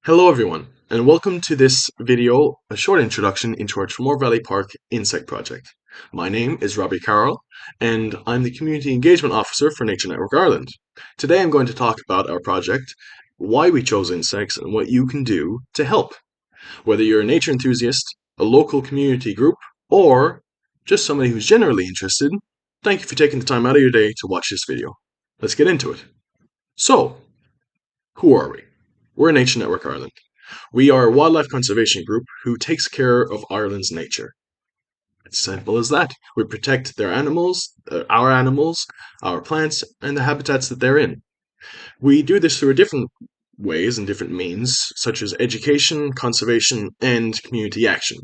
Hello everyone, and welcome to this video, a short introduction into our Tramore Valley Park insect project. My name is Robbie Carroll, and I'm the Community Engagement Officer for Nature Network Ireland. Today I'm going to talk about our project, why we chose insects, and what you can do to help. Whether you're a nature enthusiast, a local community group, or just somebody who's generally interested, thank you for taking the time out of your day to watch this video. Let's get into it. So, who are we? We're Nature Network Ireland. We are a wildlife conservation group who takes care of Ireland's nature. It's simple as that. We protect animals, our plants, and the habitats that they're in. We do this through different ways and different means, such as education, conservation, and community action.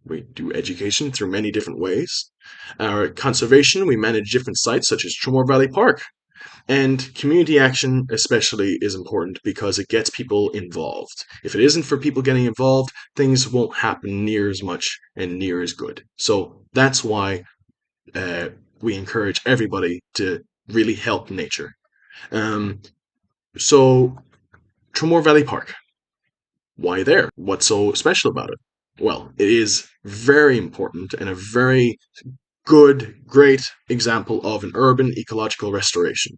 We do education through many different ways. Our conservation, we manage different sites such as Tramore Valley Park, and community action especially is important because it gets people involved. If it isn't for people getting involved, things won't happen near as much and near as good. So that's why we encourage everybody to really help nature. Um, so Tramore Valley Park, why there? What's so special about it? Well, it is very important and a very good, great example of an urban ecological restoration.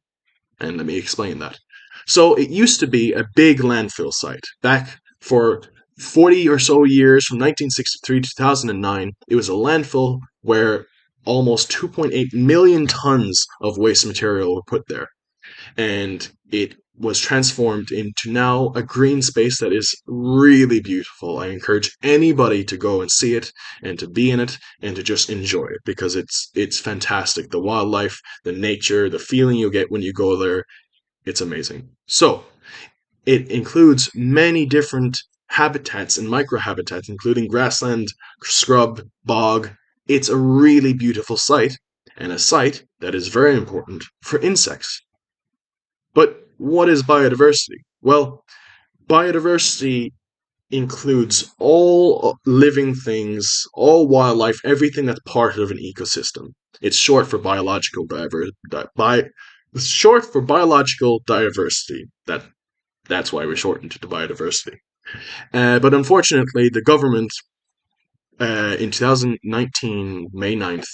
And let me explain that. So it used to be a big landfill site. Back for 40 or so years, from 1963 to 2009, it was a landfill where almost 2.8 million tons of waste material were put there. And it was transformed into now a green space that is really beautiful. I encourage anybody to go and see it and to be in it and to just enjoy it because it's fantastic. The wildlife, the nature, the feeling you get when you go there, it's amazing. So, it includes many different habitats and microhabitats, including grassland, scrub, bog. It's a really beautiful site and a site that is very important for insects. But what is biodiversity? Well, biodiversity includes all living things, all wildlife, everything that's part of an ecosystem. It's short for biological diversity. That's why we shortened it to biodiversity. But unfortunately, the government in 2019, May 9th,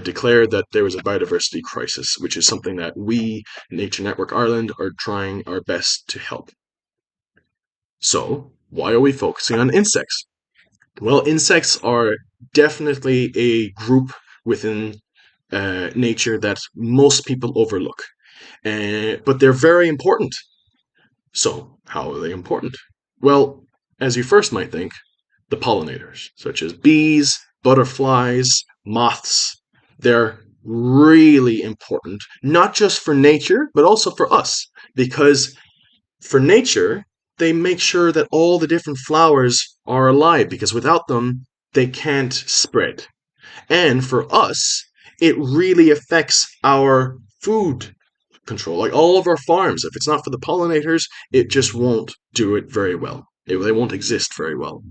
declared that there was a biodiversity crisis, which is something that we, Nature Network Ireland, are trying our best to help. So, why are we focusing on insects? Well, insects are definitely a group within nature that most people overlook. But they're very important. So, how are they important? Well, as you first might think, the pollinators, such as bees, butterflies, moths, they're really important, not just for nature, but also for us. Because for nature, they make sure that all the different flowers are alive, because without them, they can't spread. And for us, it really affects our food control. Like all of our farms, if it's not for the pollinators, it just won't do it very well. They won't exist very well.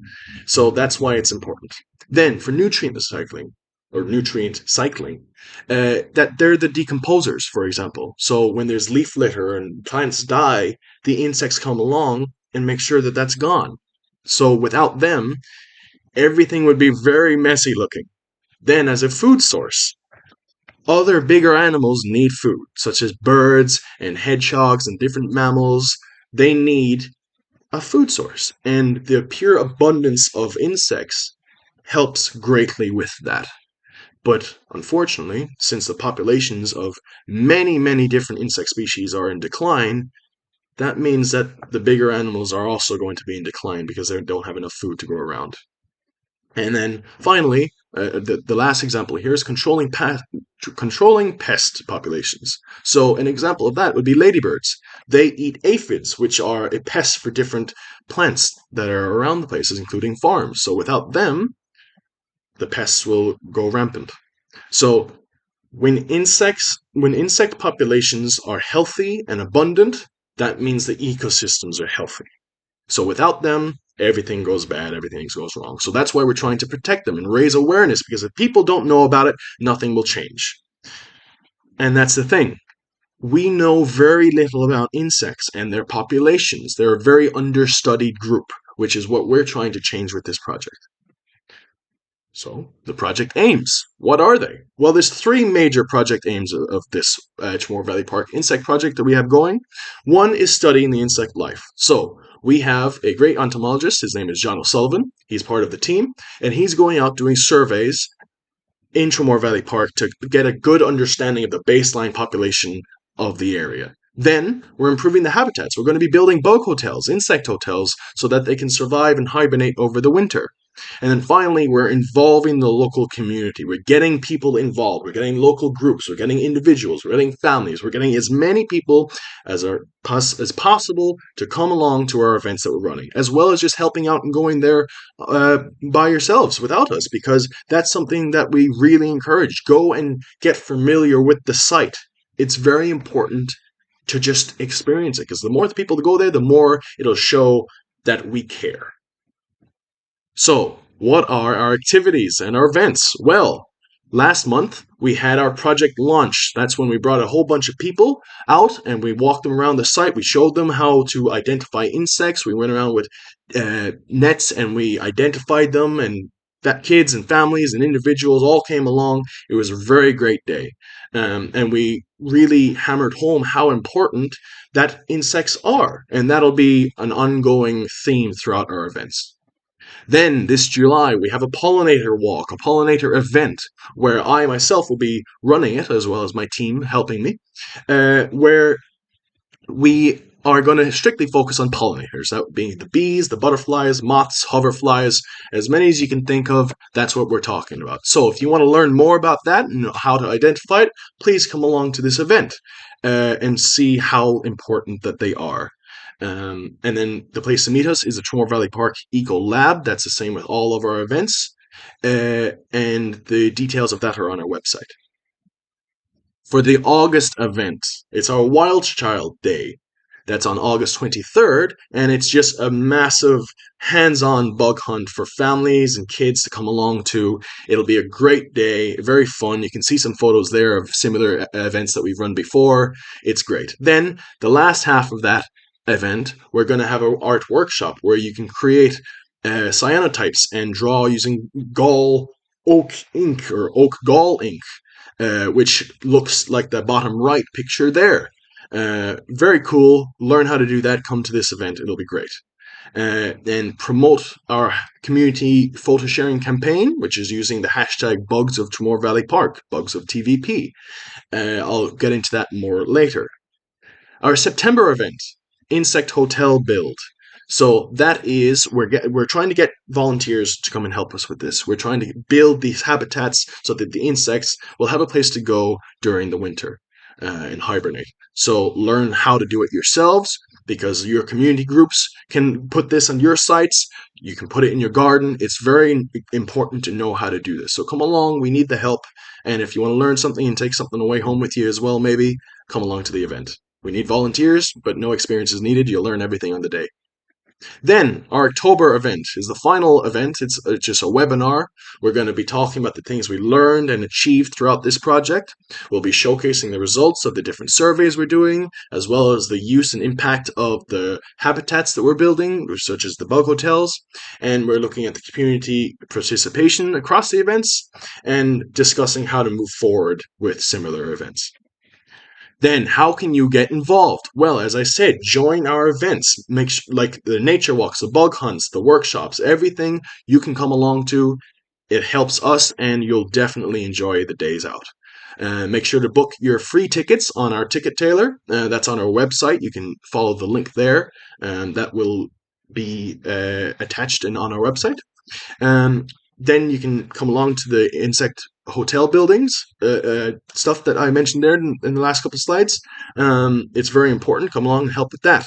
So that's why it's important. Then for nutrient cycling, that they're the decomposers, for example. So when there's leaf litter and plants die, the insects come along and make sure that that's gone. So without them, everything would be very messy looking. Then as a food source, other bigger animals need food, such as birds and hedgehogs and different mammals. They need a food source, and the pure abundance of insects helps greatly with that. But unfortunately, since the populations of many, many different insect species are in decline, that means that the bigger animals are also going to be in decline because they don't have enough food to go around. And then finally, the last example here is controlling pest populations. So an example of that would be ladybirds. They eat aphids, which are a pest for different plants that are around the places, including farms. So without them, the pests will go rampant. So when insect populations are healthy and abundant, that means the ecosystems are healthy. So without them, everything goes bad, everything goes wrong. So that's why we're trying to protect them and raise awareness, because if people don't know about it, nothing will change. And that's the thing. we know very little about insects and their populations. They're a very understudied group, which is what we're trying to change with this project. So, the project aims. What are they? Well, there's three major project aims of this Tramore Valley Park insect project that we have going. One is studying the insect life. So, we have a great entomologist. His name is John O'Sullivan. He's part of the team, and he's going out doing surveys in Tramore Valley Park to get a good understanding of the baseline population of the area. Then we're improving the habitats. We're going to be building bug hotels, insect hotels, so that they can survive and hibernate over the winter. And then finally, we're involving the local community. We're getting people involved. We're getting local groups. We're getting individuals. We're getting families. We're getting as many people as possible to come along to our events that we're running, as well as just helping out and going there by yourselves without us, because that's something that we really encourage. Go and get familiar with the site. It's very important to just experience it, because the more the people that go there, the more it'll show that we care. So, what are our activities and our events? Well, last month we had our project launch. That's when we brought a whole bunch of people out and we walked them around the site. We showed them how to identify insects. We went around with nets and we identified them, and that kids and families and individuals all came along. It was a very great day. And we really hammered home how important that insects are. And that'll be an ongoing theme throughout our events. Then this July, we have a pollinator walk, a pollinator event, where I myself will be running it, as well as my team helping me, where we are going to strictly focus on pollinators, that being the bees, the butterflies, moths, hoverflies, as many as you can think of. That's what we're talking about. So if you want to learn more about that and how to identify it, please come along to this event and see how important that they are. And then the place to meet us is the Tramore Valley Park Eco Lab. That's the same with all of our events. And the details of that are on our website. For the August event, it's our Wild Child Day. That's on August 23rd, and it's just a massive hands-on bug hunt for families and kids to come along to. It'll be a great day, very fun. You can see some photos there of similar events that we've run before. It's great. Then, the last half of that event, we're going to have an art workshop where you can create cyanotypes and draw using gall oak ink or oak gall ink, which looks like the bottom right picture there. Very cool. Learn how to do that. Come to this event. It'll be great. And promote our community photo sharing campaign, which is using the hashtag Bugs of Tramore Valley Park, Bugs of TVP. I'll get into that more later. Our September event, Insect Hotel Build. So that is, we're trying to get volunteers to come and help us with this. We're trying to build these habitats so that the insects will have a place to go during the winter and hibernate. So learn how to do it yourselves, because your community groups can put this on your sites. You can put it in your garden. It's very important to know how to do this. So come along. We need the help. And if you want to learn something and take something away home with you as well, maybe come along to the event. We need volunteers, but no experience is needed. You'll learn everything on the day. Then, our October event is the final event. It's just a webinar. We're going to be talking about the things we learned and achieved throughout this project. We'll be showcasing the results of the different surveys we're doing, as well as the use and impact of the habitats that we're building, such as the bug hotels. And we're looking at the community participation across the events and discussing how to move forward with similar events. Then, how can you get involved? Well, as I said, join our events. Like the nature walks, the bug hunts, the workshops, everything you can come along to. It helps us, and you'll definitely enjoy the days out. Make sure to book your free tickets on our ticket tailor. That's on our website. You can follow the link there, and that will be attached and on our website. Then you can come along to the insect hotel buildings, stuff that I mentioned there in the last couple of slides. It's very important. Come along and help with that.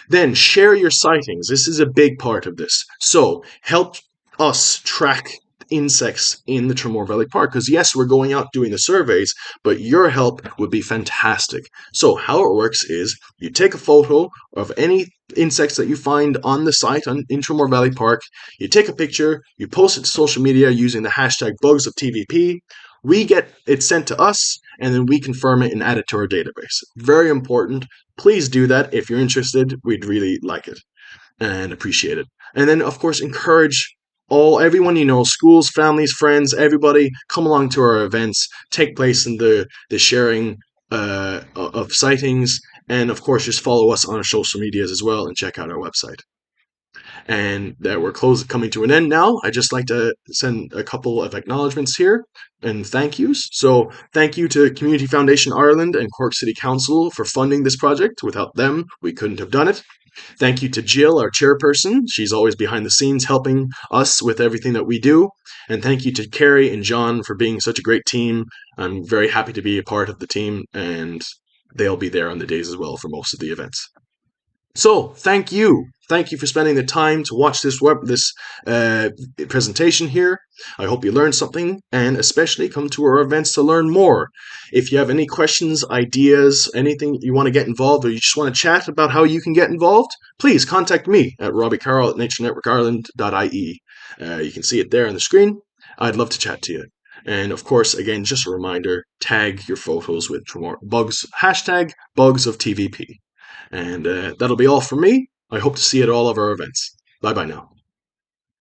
Then share your sightings. This is a big part of this. So help us track insects in the Tramore Valley Park, because yes, we're going out doing the surveys, but your help would be fantastic. So how it works is you take a photo of any insects that you find on the site in Tramore Valley Park, you take a picture, you post it to social media using the hashtag Bugs of TVP. We get it sent to us, and then we confirm it and add it to our database. Very important. Please do that if you're interested. We'd really like it and appreciate it. And then, of course, encourage everyone you know, schools, families, friends, everybody, come along to our events, take place in the sharing of sightings, and of course, just follow us on our social medias as well and check out our website. And that we're coming to an end now. I'd just like to send a couple of acknowledgements here and thank yous. So thank you to Community Foundation Ireland and Cork City Council for funding this project. Without them, we couldn't have done it. Thank you to Jill, our chairperson. She's always behind the scenes helping us with everything that we do. And thank you to Carrie and John for being such a great team. I'm very happy to be a part of the team, and they'll be there on the days as well for most of the events. So, thank you. Thank you for spending the time to watch this presentation here. I hope you learned something, and especially come to our events to learn more. If you have any questions, ideas, anything you want to get involved, or you just want to chat about how you can get involved, please contact me at robbiecarroll@naturenetworkireland.ie. You can see it there on the screen. I'd love to chat to you. And of course, again, just a reminder, tag your photos with Tramore bugs, hashtag bugs of TVP. And that'll be all from me. I hope to see you at all of our events. Bye-bye now.